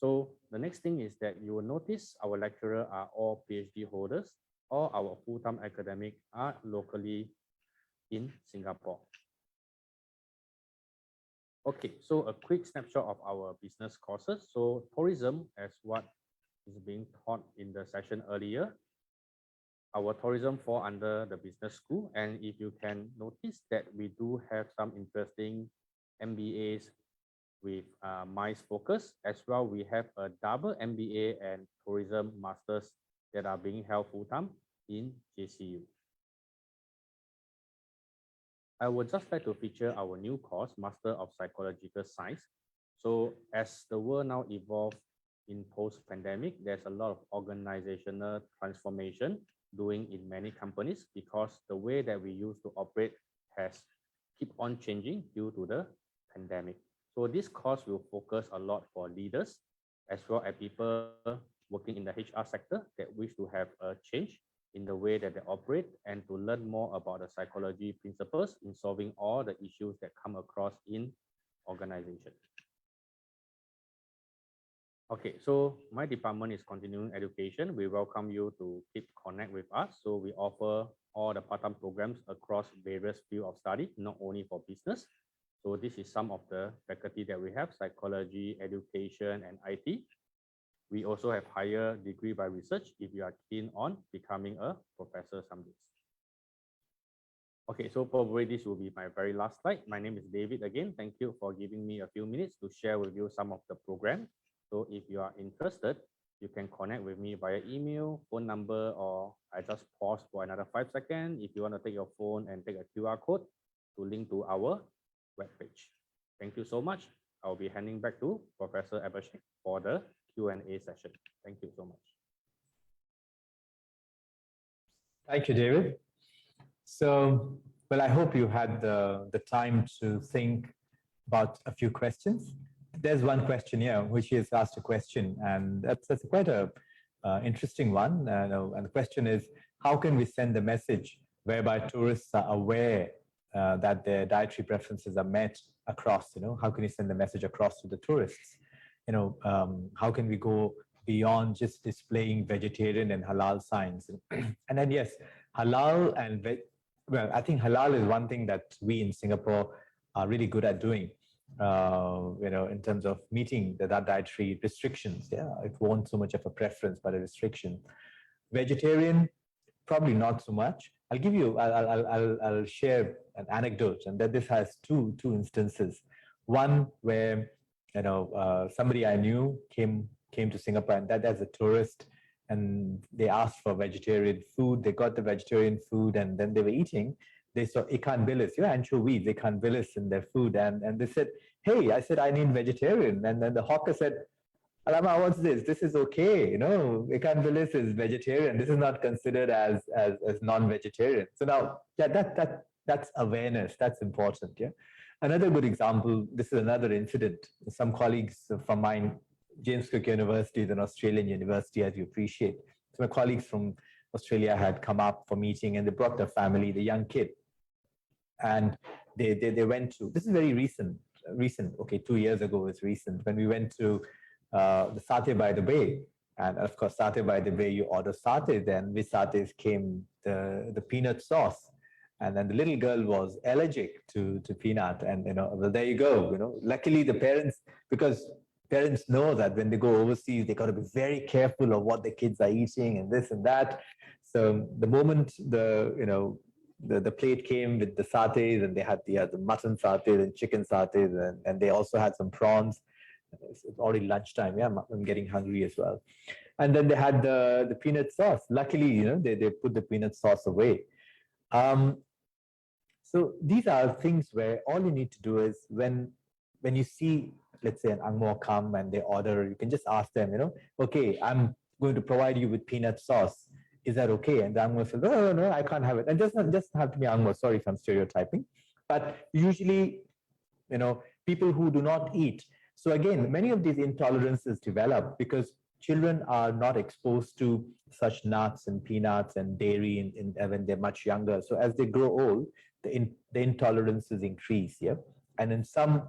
So the next thing is that you will notice our lecturers are all PhD holders. All our full-time academic are locally in Singapore. Okay, so a quick snapshot of our business courses. So tourism, as what is being taught in the session earlier, our tourism fall under the business school. And if you can notice that we do have some interesting MBAs with MICE focus. As well, we have a double MBA and tourism masters that are being held full-time in JCU. I would just like to feature our new course, Master of Psychological Science. So as the world now evolves in post-pandemic, there's a lot of organizational transformation doing in many companies, because the way that we used to operate has keep on changing due to the pandemic. So this course will focus a lot for leaders, as well as people working in the HR sector that wish to have a change in the way that they operate, and to learn more about the psychology principles in solving all the issues that come across in organization. Okay, so my department is continuing education. We welcome you to keep connect with us. So we offer all the part-time programs across various fields of study, not only for business. So this is some of the faculty that we have: psychology, education, and IT. We also have higher degree by research if you are keen on becoming a professor someday. Okay, so probably this will be my very last slide. My name is David again. Thank you for giving me a few minutes to share with you some of the program. So if you are interested, you can connect with me via email, phone number, or I just pause for another 5 seconds if you want to take your phone and take a QR code to link to our webpage. Thank you so much. I'll be handing back to Professor Abhishek for the Q&A session. Thank you so much. Thank you, David. So, well, I hope you had the time to think about a few questions. There's one question here, which is asked a question, and that's quite a interesting one. And the question is, how can we send a message whereby tourists are aware that their dietary preferences are met across? How can you send the message across to the tourists? How can we go beyond just displaying vegetarian and halal signs? And then, yes, halal and well, I think halal is one thing that we in Singapore are really good at doing. In terms of meeting the dietary restrictions. Yeah, it wasn't so much of a preference, but a restriction. Vegetarian, probably not so much. I'll share an anecdote, and that this has two instances. One where somebody I knew came to Singapore, and that as a tourist, and they asked for vegetarian food. They got the vegetarian food, and then they were eating. They saw ikan bilis, anchovies, ikan bilis in their food. And they said, hey, I said, I need vegetarian. And then the hawker said, Alama, what's this? This is okay. Ikan bilis is vegetarian. This is not considered as non-vegetarian. So now, yeah, that's awareness. That's important. Yeah. Another good example, this is another incident. Some colleagues from mine, James Cook University is an Australian university, as you appreciate. So my colleagues from Australia had come up for meeting, and they brought their family, the young kid. And they went to, this is very recent, okay, 2 years ago is recent, when we went to the Satay by the Bay. And of course, Satay by the Bay, you order satay, then with satays came the peanut sauce. And then the little girl was allergic to peanut. And, well, there you go, luckily the parents, because parents know that when they go overseas, they got to be very careful of what the kids are eating and this and that. So the moment the plate came with the satays, and they had the mutton satays and chicken satays, and they also had some prawns. It's already lunchtime. Yeah, I'm getting hungry as well. And then they had the peanut sauce. Luckily, they put the peanut sauce away. So these are things where all you need to do is when you see, let's say, an Ang Mo come and they order, you can just ask them, okay, I'm going to provide you with peanut sauce. Is that okay? And the Ang Mo says, no, I can't have it. And just have to be Ang Mo. Sorry if I'm stereotyping. But usually, people who do not eat. So again, many of these intolerances develop because children are not exposed to such nuts and peanuts and dairy when they're much younger. So as they grow old, the intolerances increase. Yeah. And in some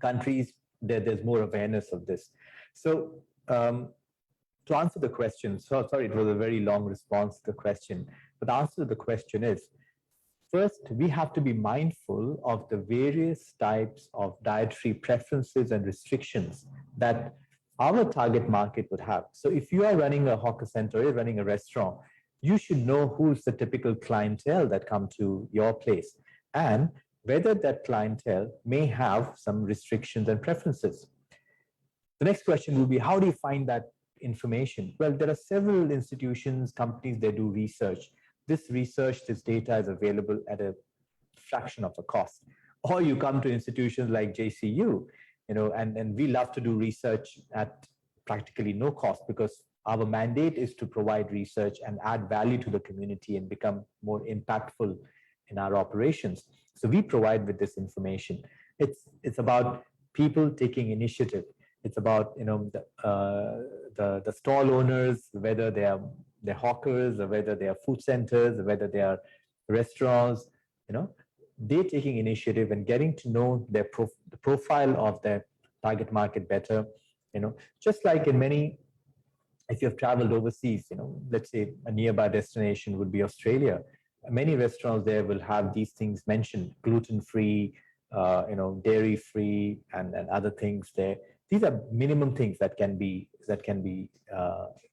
countries, there's more awareness of this. So to answer the question, sorry, it was a very long response to the question, but the answer to the question is, first, we have to be mindful of the various types of dietary preferences and restrictions that our target market would have. So if you are running a hawker center, you're running a restaurant, you should know who's the typical clientele that come to your place and whether that clientele may have some restrictions and preferences. The next question will be, how do you find that information? Well, there are several institutions, companies, they do research. This research, this data is available at a fraction of the cost. Or you come to institutions like JCU, and we love to do research at practically no cost because our mandate is to provide research and add value to the community and become more impactful in our operations. So we provide with this information. It's about people taking initiative. It's about the stall owners, whether they're hawkers or whether they are food centers or whether they are restaurants. They're taking initiative and getting to know the profile of their target market better. Just like in many, if you've traveled overseas, let's say a nearby destination would be Australia. Many restaurants there will have these things mentioned: gluten-free, dairy-free, and other things there. These are minimum things that can be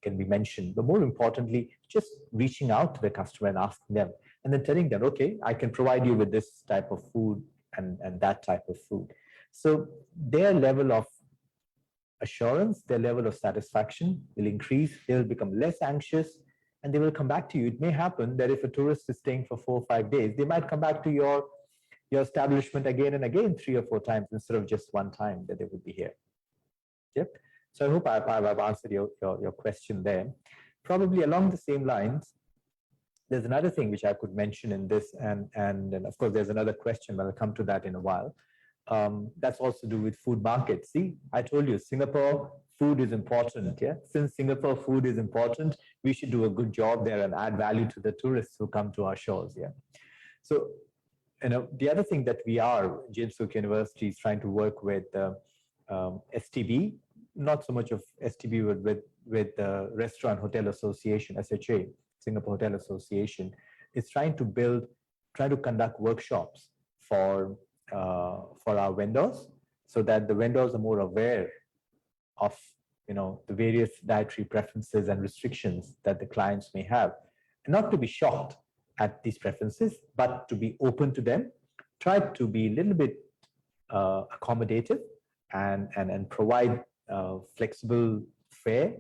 mentioned. But more importantly, just reaching out to the customer and asking them, and then telling them, okay, I can provide you with this type of food and that type of food. So their level of assurance, their level of satisfaction will increase. They will become less anxious, and they will come back to you. It may happen that if a tourist is staying for 4 or 5 days, they might come back to your establishment again and again 3 or 4 times instead of just one time that they would be here. Yep. So I hope I've answered your question there. Probably along the same lines, there's another thing which I could mention in this, and of course there's another question, but I'll come to that in a while. That's also to do with food markets. See, I told you, Singapore food is important. Yeah, since Singapore food is important, we should do a good job there and add value to the tourists who come to our shores. Yeah. So, the other thing that James Cook University is trying to work with STB, not so much of STB, with the Restaurant Hotel Association, SHA, Singapore Hotel Association, is trying to conduct workshops for our vendors, so that the vendors are more aware of the various dietary preferences and restrictions that the clients may have, and not to be shocked at these preferences, but to be open to them, try to be a little bit accommodative and provide flexible fare.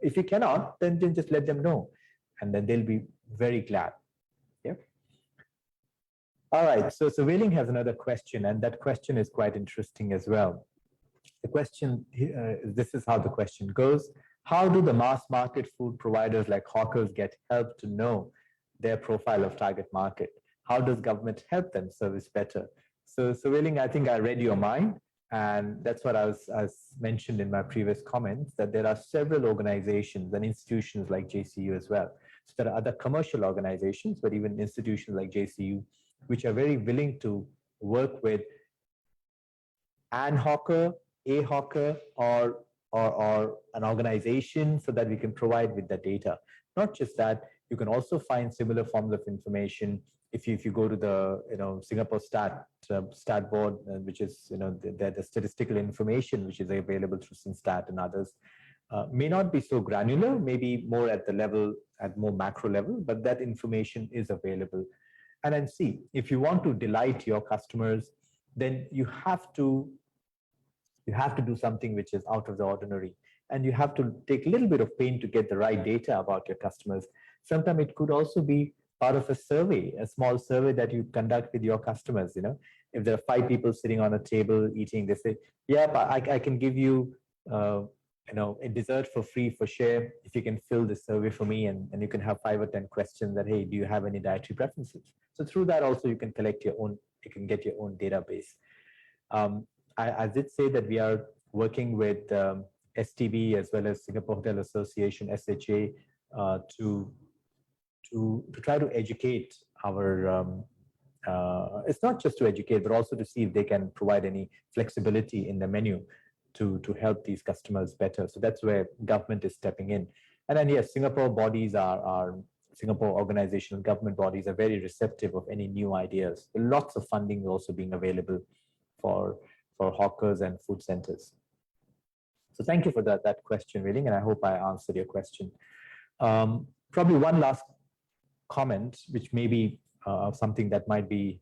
If you cannot, then just let them know, and then they'll be very glad. Yeah. All right, so Wailing has another question, and that question is quite interesting as well. The question, this is how the question goes: how do the mass market food providers like hawkers get help to know their profile of target market? How does government help them service better? So Wailing, I think I read your mind, and that's what I was mentioned in my previous comments, that there are several organizations and institutions like JCU as well. So there are other commercial organizations, but even institutions like JCU, which are very willing to work with an hawker, a hawker, or an organization, so that we can provide with the data. Not just that, you can also find similar forms of information if you go to the Singapore Stat Board, which is the statistical information which is available through Synstat and others. May not be so granular, maybe more at more macro level, but that information is available. And then see, if you want to delight your customers, then you have to do something which is out of the ordinary, and you have to take a little bit of pain to get the right data about your customers. Sometimes it could also be part of a survey, a small survey that you conduct with your customers. If there are 5 people sitting on a table eating, they say, yeah, I can give you a dessert for free for share if you can fill this survey for me, and you can have 5 or 10 questions that, hey, do you have any dietary preferences? So through that also you can get your own database. I did say that we are working with STB as well as Singapore Hotel Association, SHA, to try to educate our, it's not just to educate, but also to see if they can provide any flexibility in the menu to help these customers better. So that's where government is stepping in. And then yes, Singapore bodies Singapore organizational government bodies are very receptive of any new ideas. Lots of funding also being available for hawkers and food centers. So thank you for that question, Wei Ling, and I hope I answered your question. Probably one last comment, which may be something that might be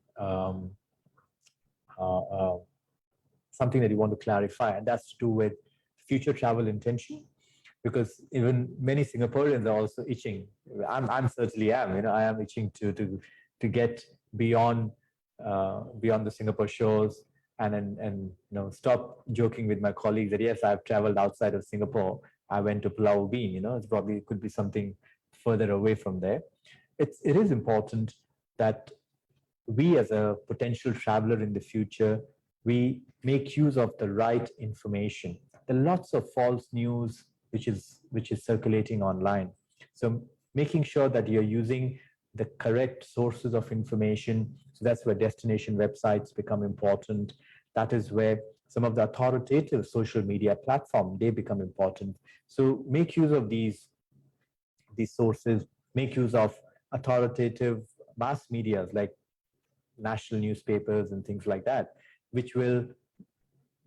something that you want to clarify, and that's to do with future travel intention, because even many Singaporeans are also itching. I'm certainly am. I am itching to get beyond the Singapore shores, and stop joking with my colleagues that yes, I've traveled outside of Singapore. I went to Pulau Ubin. It could be something further away from there. It is important that we, as a potential traveler in the future, we make use of the right information. There are lots of false news which is circulating online. So making sure that you're using the correct sources of information. So that's where destination websites become important. That is where some of the authoritative social media platforms, they become important. So make use of these sources, make use of authoritative mass medias like national newspapers and things like that, which will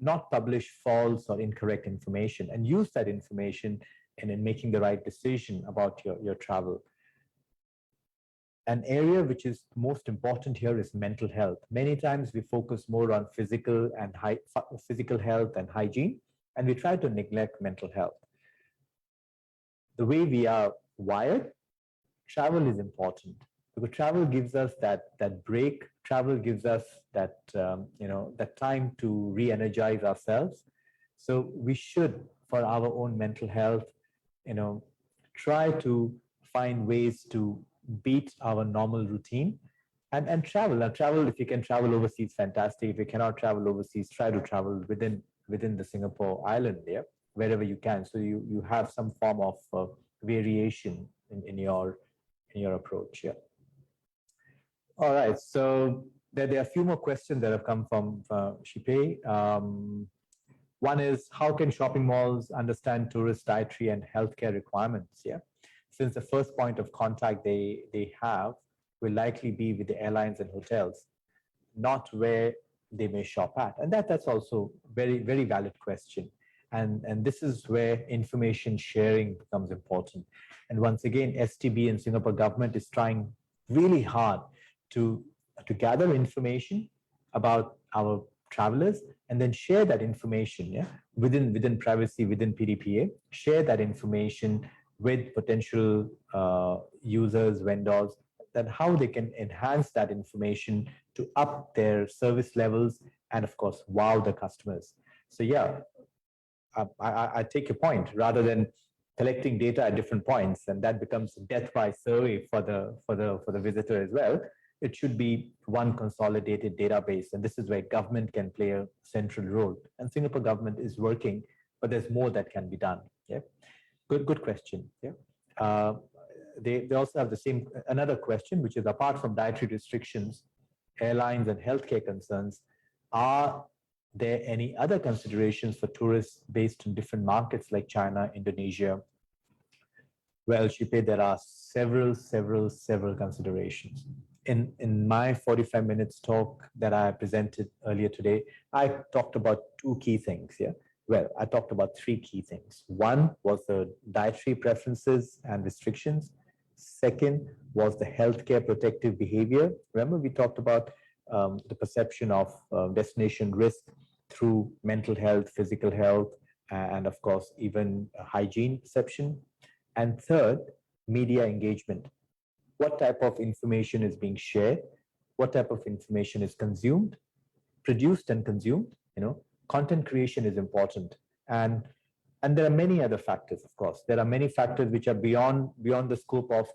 not publish false or incorrect information, and use that information in making the right decision about your travel. An area which is most important here is mental health. Many times we focus more on physical health and hygiene, and we try to neglect mental health. The way we are wired, travel is important, because travel gives us that break. Travel gives us that that time to re-energize ourselves. So we should, for our own mental health, try to find ways to beat our normal routine and travel. Now, if you can travel overseas, fantastic. If you cannot travel overseas, try to travel within the Singapore island, wherever you can. So you have some form of variation in your approach. Yeah. All right. So there are a few more questions that have come from Shipei. One is, how can shopping malls understand tourist dietary and healthcare requirements? Yeah. Since the first point of contact they have will likely be with the airlines and hotels, not where they may shop at. And that's also very, very valid question. And this is where information sharing becomes important. And once again, STB and Singapore government is trying really hard to gather information about our travelers and then share that information within privacy, within PDPA, share that information with potential users, vendors, then how they can enhance that information to up their service levels and, of course, wow the customers. So yeah, I take your point. Rather than collecting data at different points, and that becomes a death by survey for the visitor as well, it should be one consolidated database, and this is where government can play a central role. And Singapore government is working, but there's more that can be done. Yeah. Good question. Yeah. They also have another question, which is, apart from dietary restrictions, airlines and healthcare concerns, are there any other considerations for tourists based on different markets like China, Indonesia? Well, Shipe, there are several considerations. In my 45 minutes talk that I presented earlier today, I talked about 2 key things. Yeah. Well, I talked about 3 key things. One was the dietary preferences and restrictions. Second was the healthcare protective behavior. Remember, we talked about the perception of destination risk through mental health, physical health, and of course, even hygiene perception. And third, media engagement. What type of information is being shared? What type of information is consumed, produced and consumed? Content creation is important. And there are many other factors, of course. There are many factors which are beyond the scope of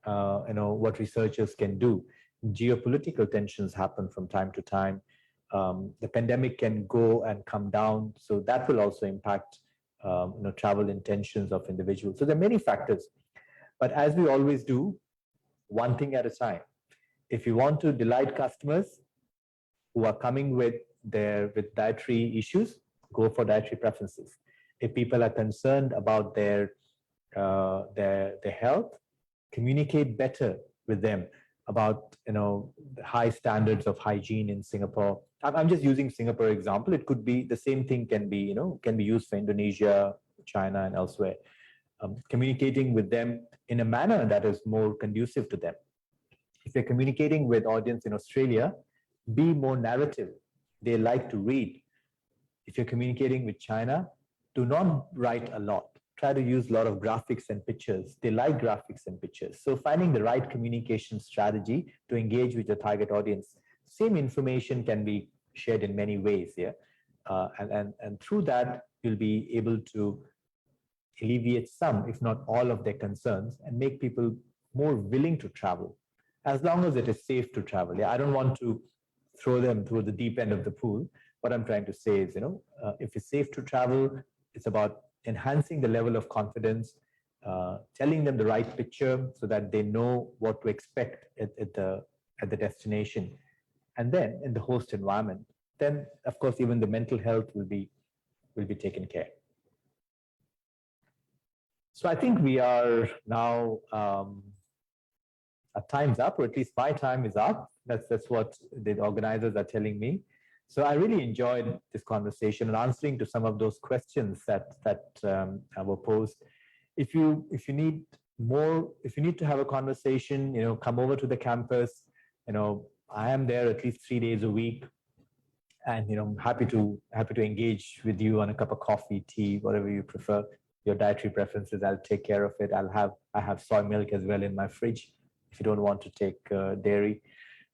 what researchers can do. Geopolitical tensions happen from time to time. The pandemic can go and come down, so that will also impact travel intentions of individuals. So there are many factors, but as we always do, one thing at a time. If you want to delight customers who are coming with dietary issues, go for dietary preferences. If people are concerned about their health, communicate better with them about high standards of hygiene in Singapore. I'm just using Singapore example. It could be the same thing can be used for Indonesia, China, and elsewhere. Communicating with them in a manner that is more conducive to them. If you're communicating with audience in Australia, be more narrative. They like to read. If you're communicating with China, do not write a lot. Try to use a lot of graphics and pictures. They like graphics and pictures. So finding the right communication strategy to engage with your target audience. Same information can be shared in many ways, yeah? And through that, you'll be able to alleviate some, if not all, of their concerns and make people more willing to travel, as long as it is safe to travel. Yeah, I don't want to throw them through the deep end of the pool. What I'm trying to say is, if it's safe to travel, it's about enhancing the level of confidence, telling them the right picture so that they know what to expect at the destination, and then in the host environment. Then, of course, even the mental health will be taken care. So I think we are now, our time's up, or at least my time is up. That's what the organizers are telling me. So I really enjoyed this conversation and answering to some of those questions that were posed. If you need more, if you need to have a conversation, come over to the campus. I am there at least 3 days a week, and happy to engage with you on a cup of coffee, tea, whatever you prefer. Your dietary preferences, I'll take care of it. I have soy milk as well in my fridge if you don't want to take dairy,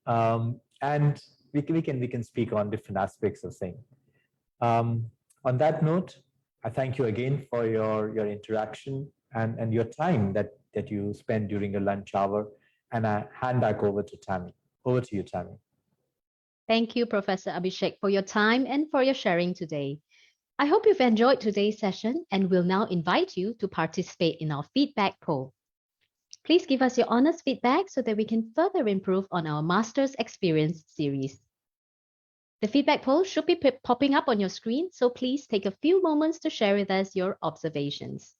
and we can speak on different aspects of things. On that note, I thank you again for your interaction and your time that you spend during your lunch hour, and I hand back over to Tammy. Over to you, Tammy. Thank you, Professor Abhishek, for your time and for your sharing today. I hope you've enjoyed today's session and will now invite you to participate in our feedback poll. Please give us your honest feedback so that we can further improve on our Master's Experience series. The feedback poll should be popping up on your screen, so please take a few moments to share with us your observations.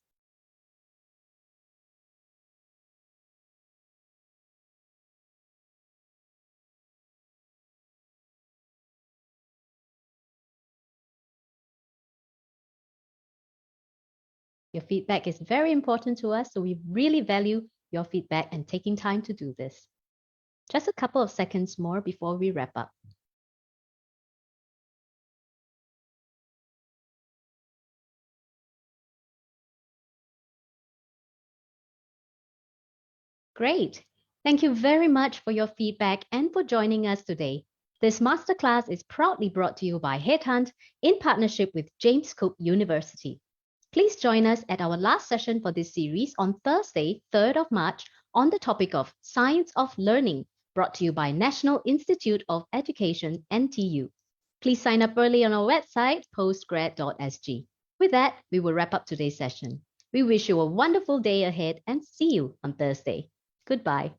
Your feedback is very important to us, so we really value your feedback and taking time to do this. Just a couple of seconds more before we wrap up. Great. Thank you very much for your feedback and for joining us today. This masterclass is proudly brought to you by HeadHunt in partnership with James Cook University. Please join us at our last session for this series on Thursday, 3rd of March, on the topic of Science of Learning, brought to you by National Institute of Education, NTU. Please sign up early on our website, postgrad.sg. With that, we will wrap up today's session. We wish you a wonderful day ahead and see you on Thursday. Goodbye.